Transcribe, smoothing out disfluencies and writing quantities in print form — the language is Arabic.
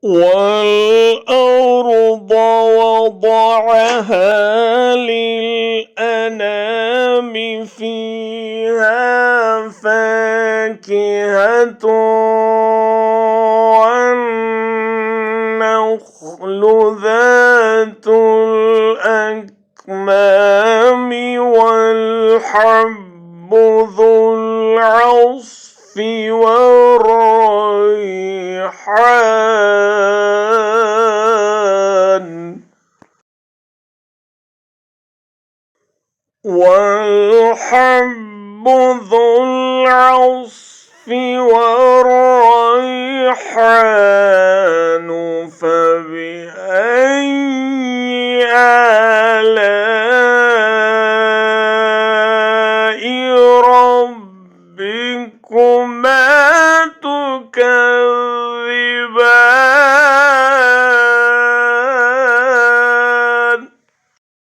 وَالْأَرْضَ وَضَعَهَا لِلْأَنَامِ فِيهَا فَاكِهَةٌ وَالنَّخْلُ ذَاتُ الْأَكْمَامِ وَالْحَبُّ ذُو الْعَصْفِ وَالرَّيْحَانُ فَبِأَيِّ آلَاءِ رَبِّكُمَا تُكَذِّبَانِ